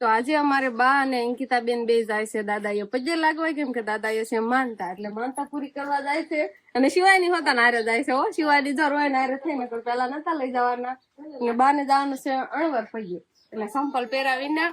તો આજે અમારે બા અને અંકિતાબેન બે જાય છે દાદાએ પગે લાગવા, કેમ કે દાદાએ છે માનતા, એટલે માનતા પૂરી કરવા જાય છે. અને શિવાયની હોતા નારે જાય છે. શિવાયની જર હોય નારે થઈને તો પેલા નતા લઈ જવાના. અને બા ને જવાનું છે અણવર પગે, એટલે સંપલ પહેરાવીને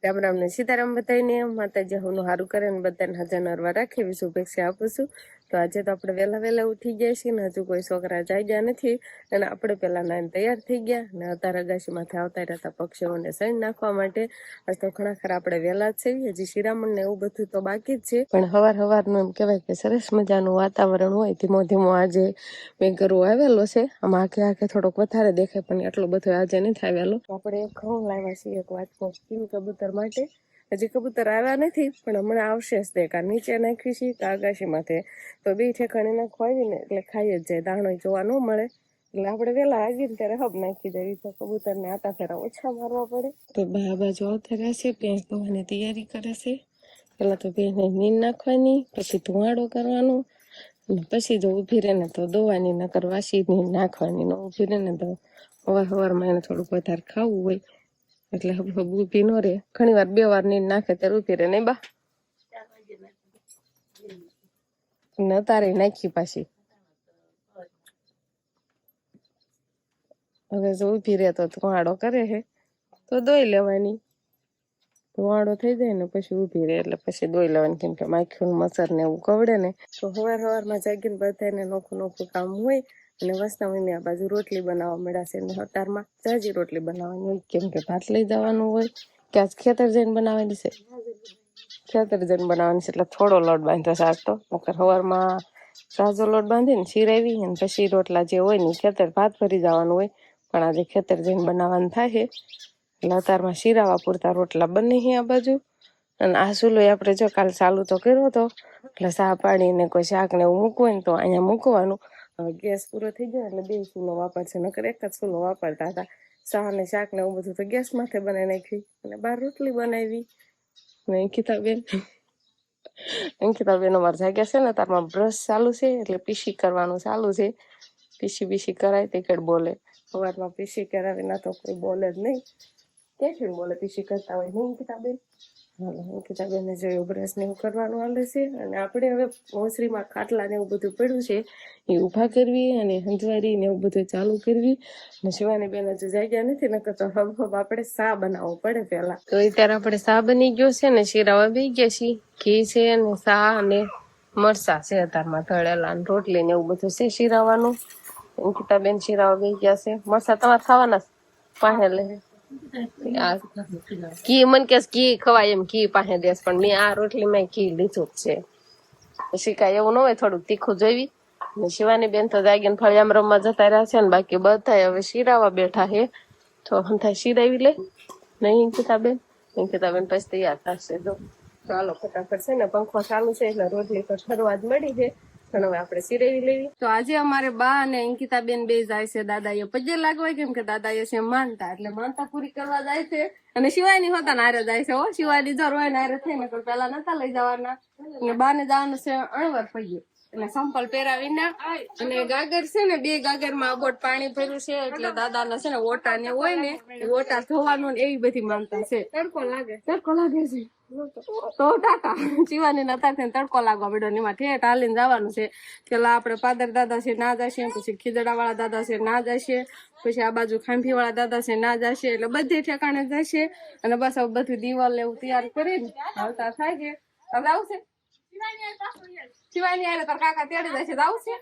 રામ રામ ને સીતારામ બતાવીને માતાજી હું સારું કરે ને બધાને હાજર નરવા રાખે એવી શુભેચ્છા આપું છું. તો આજે તો આપણે વહેલા ઉઠી ગયા છીએ ને હજુ કોઈ છોકરા જાગ્યા નથી, અને આપણે પેલા નાઈને તૈયાર થઈ ગયા ને અત્યારે અગાશીમાંથી આવતા રહેતા પક્ષીઓને સૈન નાખવા માટે. આજ તો ઘણા ખરા આપણે વહેલા જ છીએ, હજી શિરામણ ને એવું બધું તો બાકી જ છે, પણ હવારનું એમ કહેવાય કે સરસ મજાનું વાતાવરણ હોય. ધીમો ધીમો આજે મેઘરો આવેલો છે, આમ આંખે થોડોક વધારે દેખાય, પણ એટલો બધો આજે નથી આવેલો. આપણે ઘઉં લાવ્યા છીએ એક વાટકો કિંગ કબૂતર માટે. હજી કબૂતર આવ્યા નથી, પણ હમણાં આવશે જ તે. કા નીચે નાખી છીએ કા આગાશીમાંથી, તો બે ઠેકાણે નાખવા આવીને એટલે ખાઈ જ જાય, દાણો જોવા ન મળે. એટલે આપણે વેલા આવીને ત્યારે હબ નાખી દેવી, તો કબૂતર ને આટા ફેરા ઓછા મારવા પડે. તો બા બાજુ આવતા રહેશે, ભેંસ દોવાની તૈયારી કરે છે. પેલા તો ભેંસને નીંદ નાખવાની, પછી ધુવાડો કરવાનો, પછી જો ઊભી રહે ને તો દોવાની, નકર વાસી નીંદ નાખવાની. ન ઊભી રહે ને તો સવારમાં એને થોડુંક વધારે ખાવું હોય, એટલે હબ ઊભી ન રહે. ઘણી વાર 2 વાર નીંદ નાખે ત્યારે ઊભી રહે. નહીં બા? ને તારે નાખી પાછી. હવે જો ઊભી રહે તો ધુવાડો કરે છે, તો દોઈ લેવાની. ધુવાડો થઈ જાય ને પછી ઊભી રહે એટલે પછી દોઈ લેવાની, કેમ કે માખીનું મચ્છર ને એવું કવડે ને. તો સવારમાં જાગીને બધાને નોખું કામ હોય. અને વસના મમ્મી આ બાજુ રોટલી બનાવવા મળ્યા છે, ને હતારમાં જાજી રોટલી બનાવવાની હોય, કેમ કે ભાત લઈ જવાનું હોય. કે આજ ખેતર જઈને બનાવવાની છે, ખેતર જઈને બનાવવાની છે, એટલે થોડો લોટ બાંધ્યો છે આજ તો. નકર સવારમાં સાજો લોટ બાંધીને શીરાવી અને પછી રોટલા જે હોય ને ખેતર ભાત ભરી જવાનું હોય, પણ આજે ખેતર જઈને બનાવવાનું થાય છે. એટલે અત્યારમાં શીરાવા પૂરતા રોટલા બને છે આ બાજુ. અને આ ચૂલો આપણે જો કાલ ચાલુ તો કર્યો હતો, એટલે ચા પાણી ને કોઈ શાક ને એવું મૂકવું હોય ને તો અહીંયા મૂકવાનું. હવે ગેસ પૂરો થઈ ગયો એટલે 2 ચૂલો વાપરશે, નકર એક જ ચૂલો વાપરતા હતા. ચા ને શાક ને એવું બધું તો ગેસ માથે બનાવી નાખી, અને 12 રોટલી બનાવી. ને અંકિતાબેન અમારે જાગ્યા છે ને, તારમાં બ્રશ ચાલુ છે, એટલે પીસી કરવાનું ચાલુ છે. પીસી કરાય તે કેડ બોલે. સવારમાં પીસી કરાવી ના તો કોઈ બોલે જ નહીં. ક્યાંથી બોલે પીસી કરતા હોય નહીં અંકિતાબેન? અંકિતાબેનને જો બ્રશ ને એવું કરવાનું હાલે છે. અને આપણે હવે ઓસરીમાં ખાટલા ને એવું બધું પડ્યું છે એ ઊભા કરવી, અને હંજવારી ને એવું બધું ચાલુ કરવી. અને શિવાની બેન હજુ જાગ્યા નથી, નકર તો હબ આપણે ચા બનાવવો પડે પેલા. તો અત્યારે આપણે ચા બની ગયો છે ને શીરાવા બેસી ગયા છીએ. ઘી છે ને ચા અને મરસા છે અત્યારમાં તળેલા, અને રોટલી ને એવું બધું છે શીરાવાનું. અંકિતાબેન શીરાવા બેસી ગયા છે. મરસા તમારે ખાવાના પાસે લે ઘી મન કે ઘી ખવાય એમ, ઘી પાસે દેશ, પણ મેં આ રોટલીમાં ઘી લીધું જ છે. પછી કાંઈ એવું ન હોય, થોડુંક તીખું જોઈવી. ને શિવાની બેન તો જાગીને ફળિયામ રમવા જતા રહ્યા છે, ને બાકી બધા હવે શીરાવા બેઠા છે. તો હંથા શીરાવી લે નહીં અંકિતાબેન પછી તૈયાર થશે. જો ચાલો ફટાફટ છે ને પંખો ચાલુ છે એટલે રોટલી તો ઠરવા જ મળી છે, પણ હવે આપણે શીરાવી લેવી. તો આજે અમારે બા અને અંકિતાબેન બે જાય છે દાદાએ પગે લાગવા, કેમ કે દાદાએ છે માનતા, એટલે માનતા પૂરી કરવા જાય છે. અને શિવાયની હોતા નારે જાય છે. શિવાયની જર હોય નારે થઈને તો પેલા નતા લઈ જવાના. અને બા ને જવાનું છે અણવર પગે, એટલે સંપલ પહેરાવીને. અને ગાગર છે ને 2 ગાગરમાં અબોટ પાણી ભર્યું છે, એટલે દાદાના છે ને ઓટા ને હોય ને ઓટા ધોવાનું ને એવી બધી માનતા છે. તડકો લાગે છે તો ટાટા શિવાની ના તારથી તડકો લાગવા પડ્યો ને એમાં ઠેઠ હાલીને જવાનું છે. પેલા આપણે પાદર દાદા છે ના જશે, પછી ખીજડા વાળા દાદા છે ના જશે, પછી આ બાજુ ખાંભી વાળા દાદા છે ના જશે, એટલે બધે ઠેકાણે જશે. અને બસ હવે બધું દિવાલ એવું તૈયાર કરીને હાલતા થાય છે. હવે આવશે શિવાની આરે તાર કાકા તેડી જશે. આવશે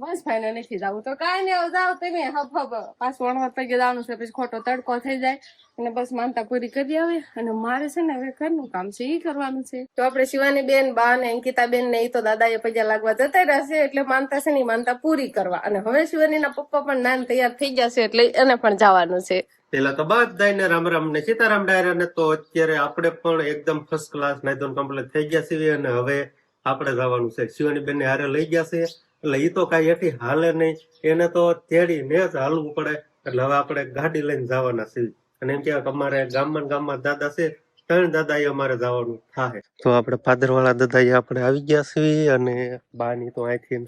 બસ ભાઈ નથી જવું તો કાંઈ નહીં, જાવ તમે હબ પાછું અણવર પગે જવાનું છે, પછી ખોટો તડકો થઈ જાય. અને બસ માનતા પૂરી કરી આવે. અને મારે છે ને હવે ઘરનું કામ છે એ કરવાનું છે. તો આપણે શિવાની બેન, બા ને અંકિતાબેન ને એ તો દાદાએ પગે લાગવા જતા રહેશે, એટલે માનતા છે ને માનતા પૂરી કરવા. અને હવે શિવાનીના પપ્પા પણ નાન તૈયાર થઈ જશે, એટલે એને પણ જવાનું છે. પેલા તો બધાને રામ રામ ને સીતારામ ડાયરા ને. તો અત્યારે આપણે પણ એકદમ ફર્સ્ટ ક્લાસ નાઈધોન કમ્પ્લીટ થઈ ગયા છીએ, અને હવે આપણે જવાનું છે. શિવાની બેન ને હારે લઈ ગયા છે, એટલે એ તો કઈ એથી હાલે નહીં, એને તો તેડીને જ હાલવું પડે. એટલે હવે આપણે ગાડી લઈને જવાના છીએ. અને એમ કે અમારે ગામમાં દાદા છે, 3 દાદા એ અમારે જવાનું થાય. તો આપણે પાદરવાળા દાદા આપણે આવી ગયા છીએ, અને બાની તો અહીંથી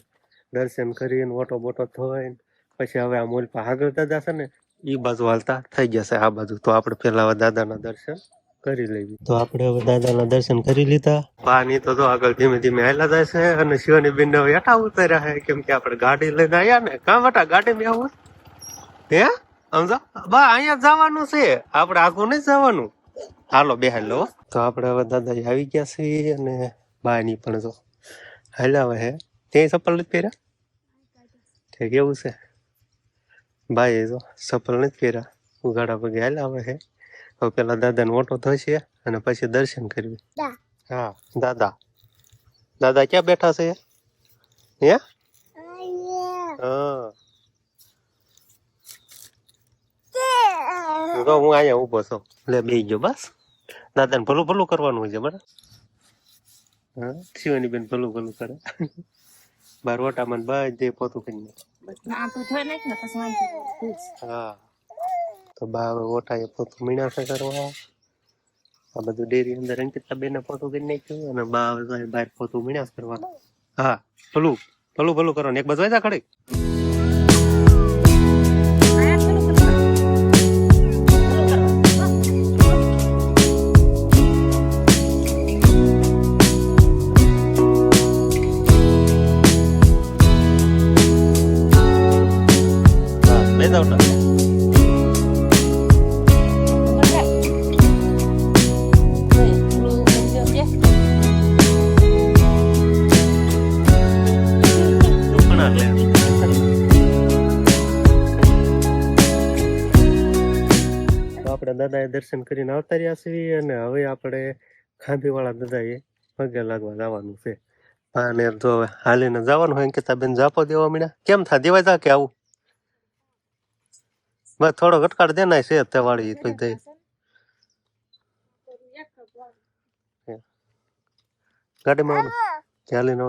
દર્શન કરીને ઓટો બોટો થઈને પછી હવે આ મોલ આગળ દાદા છે ને ઈ બાજુ હાલતા થઈ જશે આ બાજુ. તો આપણે પેલા દાદાના દર્શન કરી લઈએ. તો આપણે હવે દાદાના દર્શન કરી લીધા. પાણી તો આગળ ધીમે ધીમે હાલ્યા જાય છે અને શિવાની બેન હવે હેઠા ઉતર્યા છે કેમ કે આપણે ગાડી લઈને આવ્યા ને. કાં બેટા ગાડી માં આવું હે સમજો બા અહીંયા જવાનું છે આપણે આગું નહીં જવાનું. હાલો બે હાલો. તો આપણે હવે દાદા આવી ગયા છીએ અને બાની પણ જો હાલ્યા હે. ત્યાં ચપ્પલ નથી પહેર્યા ઠીક એવું છે. ભાઈ જો ચપ્પલ નથી પહેર્યા ઉગાડા પગે હાલ્યા આવે છે. હવે પેલા દાદાને ઓટો થશે અને પછી દર્શન કરવી. હા દાદા દાદા ક્યાં બેઠા છે હે હા તો હું અહીંયા ઉભો છું. લે બેસી ગયો બસ. દાદાને ભલું ભલું કરવાનું હોય છે બરાબર. હા શિવાની બેન ભલું ભલું કરે. બાર ઓટામાં બધે પોતું કરીને હા તો બા ઓટા એ પોતું મીણા છે કરવા. આ બધું ડેરી અંદર અંકિતા બેન પોતું કરી નાખ્યું અને બા બહાર પોતું મીણા કરવાનું. હા ભલું ભલું ભલું કરવાનું એક બાજુ વાંચા ખડી. દાદાએ દર્શન કરીને આવતા રહ્યા છીએ અને હવે આપણે ખાંભી વાળા દાદાએ પગે લાગવા જવાનું છે. અને જો હાલીને જવાનું હોય અંકિતા બેન જાપો દેવા મીડા કેમ થા દેવાય જા કે આવું બસ થોડો ઘટકાડ દેનાય છે તે વાળી તો દઈ ગાડીમાં ચાલીને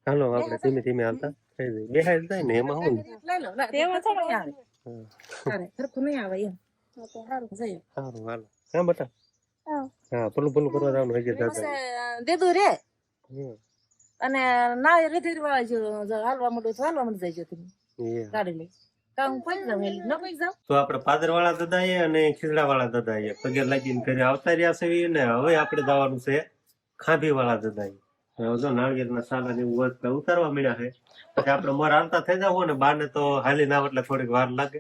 હાલો આપણે ધીમે ધીમે હાલતા થઈ જાય બેહાય જાય ને એમાં હું સારું હાલો હા બટા હા પેલું પેલું કરવા જવાનું હજી દાદા દીધું રે અને ના રીધી હાલવા માંડું જાય તમે ગાડી લઈ તો આપણે પાદર વાળા દાદા અને ખીજડા વાળા દાદા પગે લાગીને ઘરે આવતા રહ્યા છે ને હવે આપણે જવાનું છે ખાંભી વાળા દાદા. જો નાળિયેરના સાલા ને ઉતારવા મળ્યા છે પછી આપણે મોર હાલતા થઈ જાવ ને બાને તો હાલી ના એટલે થોડીક વાર લાગે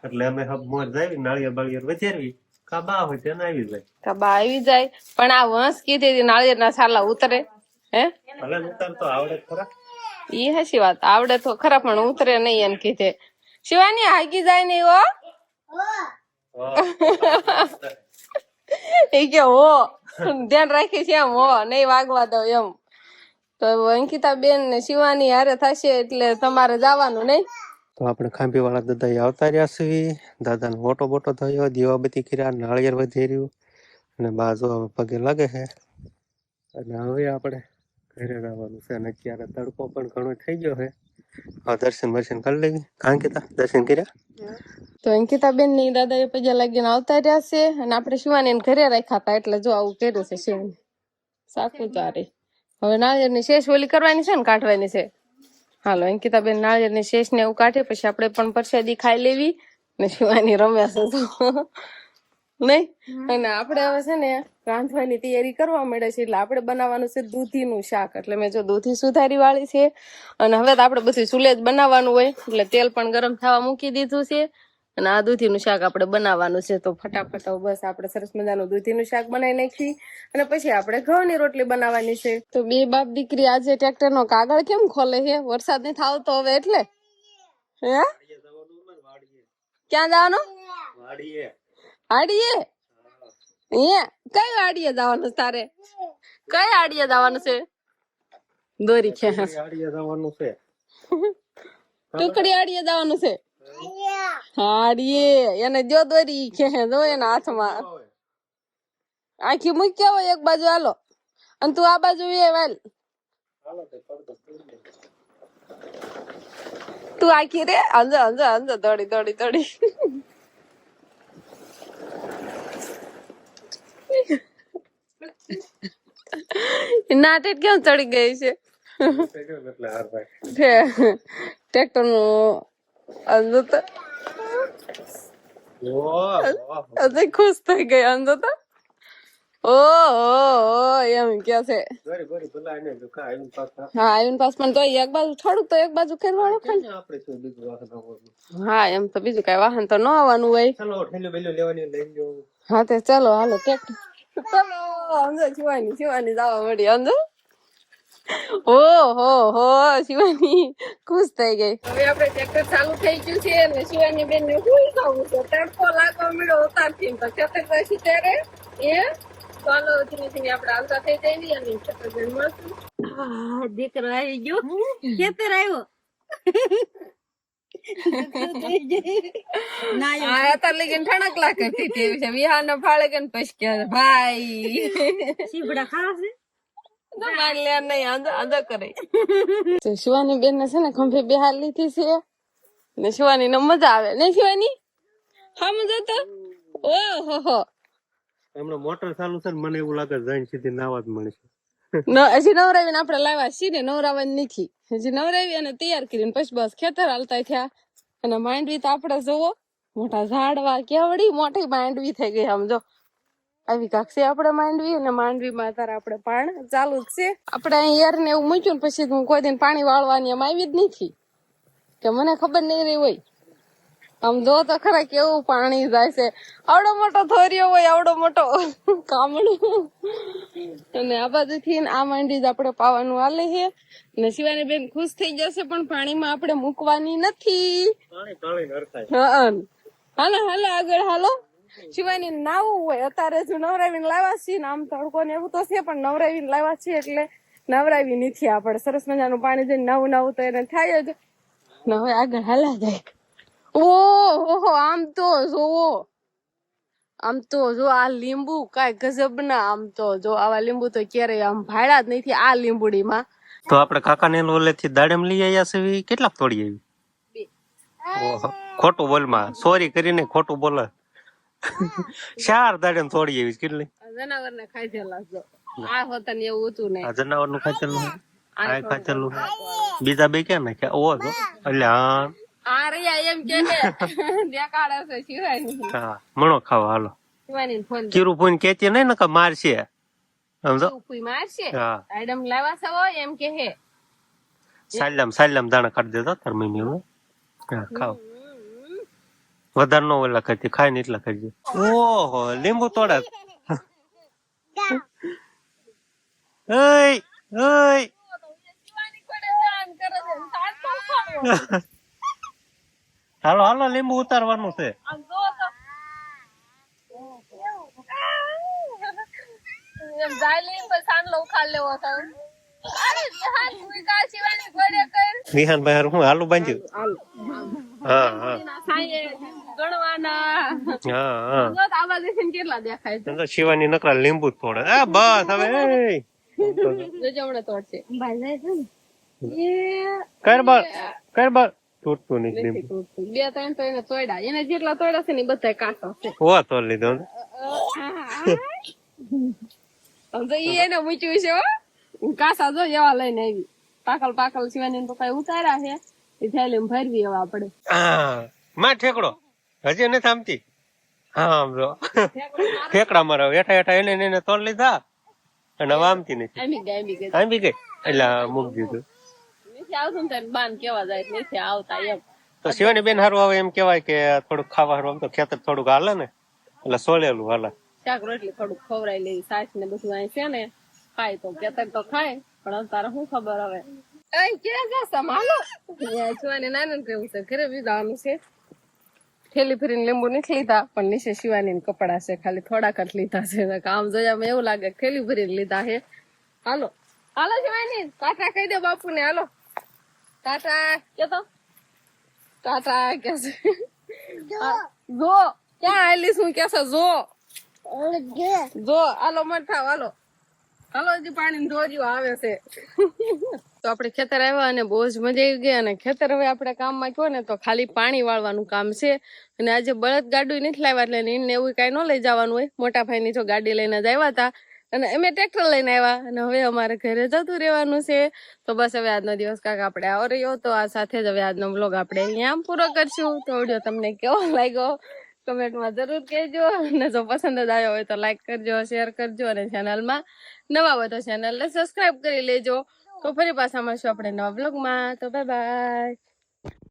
એટલે અમે હબ મોર જાય નાળિયેર બાળિયેર વચેરવી કાબા હોય તેને આવી જાય કાબા આવી જાય. પણ આ વંશ કીધી નાળિયેરના સાલા ઉતરે હે ભલે ઉતારતો આવડે ખરા ઈ હાચી વાત આવડે તો ખરા પણ ઉતરે નહીં એમ કીધે. શિવાની હાગી જાય ને એવો એ કે હો ધ્યાન રાખી છે એમ હો નહીં વાગવા દો એમ. તો અંકિતા બેન ને શિવાની હારે થશે એટલે તમારે જવાનું નહીં. તો આપણે ખાંભી વાળા દાદા આવતા રહ્યા છીએ. દાદાનો ઓટો બોટો થયો દીવાબત્તી કર્યા નાળિયેર વધેર્યું અને બાજુ હવે પગે લાગે છે અને હવે આપણે ઘરે જવાનું છે અને અત્યારે તડકો પણ ઘણો થઈ ગયો છે. દર્શન કરી લેવી અંકિતા દર્શન કર્યા. તો અંકિતા બેન ની દાદા પગે લાગીને આવતા રહ્યા છે અને આપણે શિવાની ઘરે રાખ્યા હતા એટલે જો આવું કર્યું છે શિવાની સાકું ચારે. હવે નાળિયેર ની શેષ ઓલી કરવાની છે ને કાઢવાની છે. હાલો અંકિતા બેન નાળિયેર ની શેષ ને એવું કાઢે પછી આપણે પણ પ્રસાદી ખાઈ લેવી ને શિવાની રમ્યા છે નહીં. અને આપણે હવે છે ને રાંધવાની તૈયારી કરવા મળે છે એટલે આપણે બનાવવાનું છે દૂધીનું શાક. એટલે મેં જો દૂધી સુધારી વાળી છે અને હવે તો આપણે બધું ચૂલે જ બનાવવાનું હોય એટલે તેલ પણ ગરમ થવા મૂકી દીધું છે અને આ દૂધીનું શાક આપણે બનાવવાનું છે. તો ફટાફટ બસ આપણે સરસ મજાનું દૂધીનું શાક બનાવી નાખી અને પછી આપણે ઘઉંની રોટલી બનાવવાની છે. તો બે બાપ દીકરી આજે ટ્રેક્ટર નો કાગળ કેમ ખોલે છે વરસાદ નથી આવતો હવે એટલે હે ક્યાં જવાનું વાડીએ કઈ વાડીએ જવાનું તારે કઈ વાડીએ જવાનું છે દોરી છે જવાનું છે ટુકડી વાડીએ જવાનું છે હાડીએ એને જો દોરી છે જો એના હાથમાં આખી મૂક્યા હોય એક બાજુ હાલો અને તું આ બાજુ એ વાલ તું આખી રે અંજો અંજો અંજો દોડી દોડી દોડી નાટેટ કેમ ચડી ગઈ છે એટલે હાર ભાઈ ટ્રેક્ટર નું હજી ખુશ થઈ ગઈ અંદર તો ઓ એમ કે છે ગરી ગરી ભલા એને જો કા આવીને પાછા હા આવીને પાસ પણ તો એક બાજુ થોડુંક તો એક બાજુ ખેલવાનું છે ને આપણે શું બીજું વાહન આવવાનું હા એમ તો બીજું કઈ વાહન તો ન આવવાનું હોય ચાલો ઠેલો બેલો લેવાની લઈને જો હા તે ચાલો હાલો ટ્રેક્ટર ચાલો અંદર શિવાની જવા મળી અંદર હો શિવાની ખુશ થઈ ગઈ હવે આપણે ટ્રેક્ટર ચાલુ થઈ ગયું છે અને શિવાની બેન ને શું ખાવું છે તડકો લાગવા મળ્યો ઉતારથી તો ખેતર પછી ત્યારે એ ચાલો ધીમે ધીમે આપણે હાલતા થઈ જઈએ અને ખેતર બેન મળશું દીકરો આવી ગયો ખેતર આવ્યો હા અત્યારે લગીને ઠણકલા કરતી હતી છે વિહાના ફાળે કે પછી કે ભાઈ સીબડા ખાવા છે શિવાની બેન ને છે ને ખંભે બેહાર લીધી છે ને શિવાની ને મજા આવે ને શિવાની હા મજા તો ઓહો એમનો મોટર ચાલુ છે ને મને એવું લાગે જઈને સીધી નાવા જ મળે છે હજી નવરાવીને આપણે લાવ્યા છીએ ને નવરાવાની નથી હજી નવરાવી અને તૈયાર કરીને પછી બસ ખેતર હાલતા થયા અને માંડવી તો આપણે જોવો મોટા ઝાડવા કેવડી મોટી માંડવી થઈ ગઈ આમ જો આવી કાક છે આપણે માંડવી અને માંડવીમાં અત્યારે આપણે પાણી ચાલુ જ છે આપણે અહીં યાર ને એવું મૂક્યું ને પછી હું કોઈ દિન પાણી વાળવાની એમ આવી જ નથી કે મને ખબર નહીં રહી હોય આમ જો તો ખરા કેવું પાણી જાય છે આવડો મોટો થોરિયો હોય આવડો મોટો કામડું અને આ બાજુથી આ માંડી જ આપણે પાવાનું હાલે છે ને શિવાની બેન ખુશ થઈ જશે પણ પાણીમાં આપણે મૂકવાની નથી પાણી પાણી નરખાય હાલો આગળ હાલો શિવાની નાવું હોય અત્યારે જો નવરાવીને લાવ્યા છીએ ને આમ તડકો ને એવું તો છે પણ નવરાવીને લાવ્યા છીએ એટલે નવરાવી નથી આપણે સરસ મજાનું પાણી જઈને નાવું તો એને થાય જ ને હવે આગળ હાલા જાય ઓહો આમ તો જો આ લીંબુ કાંઈ ગજબ ના આમ તો જો આવા લીંબુ તો ક્યારેય આમ ભાડ્યા જ નથી આ લીંબુડીમાં તો આપણે કાકા ને ઓલેથી દાડેમ લઈ આવ્યા છે કેટલાક તોડી આવી ઓહો ખોટું બોલમાં સોરી કરીને ખોટું બોલે 4 દાડેમ તોડી આવી કેટલી જનાવર ને ખાધેલા જો આ હોતા ને એવું હતું ને આ જનાવર નું ખાચેલું આ ખાચેલું બીજા બે ક્યાં નાખ્યા ઓ જો એટલે હા આ રહ્યા એમ કે દેખાડે છે શિવાની હા મણો ખાવા હાલો શિવાની ફોન કીરું ફોન કેતી નહીં ને કે મારશે સમજો કોઈ મારશે હા આઈડમ લાવા છે હોય એમ કે હે સાલ્લામ દાણા કાઢી દેતો તાર મમ્મી હા ખાવ વધારે નો ઓલા કરતી ખાય ને એટલા કરજે ઓહો લીંબુ તોડા હાલો લીંબુ ઉતારવાનું છે વિહાનભાઈ હું હાલું બાંધ્યું કેટલા દેખાય શિવાની નકરા લીંબુ તોડે બસ હવે તોડશે કર બળ તૂટતું નહીં લીંબુ 2-3 તો એને તોડ્યા એને જેટલા તોડ્યા છે ને બધા કાંટો છે તોડ લીધો એને મૂક્યું છે કાસા જો એવા લઈને આવી પાકલ શિવાની તો કઈ ઉતાર્યા છે એ થેલી ભરવી એવા આપડે માં ઠેકડો હજી નથી આમતી હા આમ જો ઠેકડા મારા હેઠા એને તોડ લીધા અને હવે આમતી નથી આંબી ગઈ એટલે મૂકી દીધું નથી આવતું ને બાન કેવા જાય નથી આવતા એમ તો શિવાની બેન હારું આવે એમ કેવાય કે થોડુંક ખાવા હારું આમ તો ખેતર થોડુંક હાલે ને એટલે સોલેલું હાલે શાક રોટલી થોડુંક ખવડાવી લેવી સાસ ને બધું અહીં છે ને ખાય તો ખેતર તો ખાય પણ તારે શું ખબર હવે ક્યાં જશે હાલો શિવાની નાનું કેવું છે ઘરે વિધાવાનું છે થેલી ફરીને લીંબુ નથી લીધા પણ નીચે શિવાની કપડા છે ખાલી થોડાક જ લીધા છે કામ જોયા એવું લાગે થેલી ભરીને લીધા છે હાલો શિવાની ટાટા કહી દો બાપુ ને હાલો ટાટા કેતો ટાટા કે છે જો ક્યાં આવેલી શું કે છે જો હાલો મત થાવ હાલો હજી પાણી ધોર્યું આવે છે તો આપણે ખેતર આવ્યા અને બહુ જ મજા આવી ગઈ અને ખેતર હવે આપણે કામમાં કહો ને તો ખાલી પાણી વાળવાનું કામ છે અને આજે બળદ ગાડું નથી લાવ્યા એટલે એને એવું કઈ ન લઈ જવાનું હોય મોટા ભાઈની જો ગાડી લઈને જ આવ્યા હતા અને અમે ટ્રેક્ટર લઈને આવ્યા અને હવે અમારે ઘરે જતું રહેવાનું છે. તો બસ હવે આજનો દિવસ કાંક આપણે આવો રહ્યો. તો આ સાથે જ હવે આજનો બ્લોગ આપણે અહીંયા પૂરો કરશું. તો વિડીયો તમને કેવો લાગ્યો કમેન્ટમાં જરૂર કહેજો. અને જો પસંદ જ આવ્યો હોય તો લાઈક કરજો, શેર કરજો અને ચેનલમાં નવા હોય તો ચેનલને સબસ્ક્રાઇબ કરી લેજો. તો ફરી પાછા મળશું આપણે નવા બ્લોગમાં. તો બાય બાય.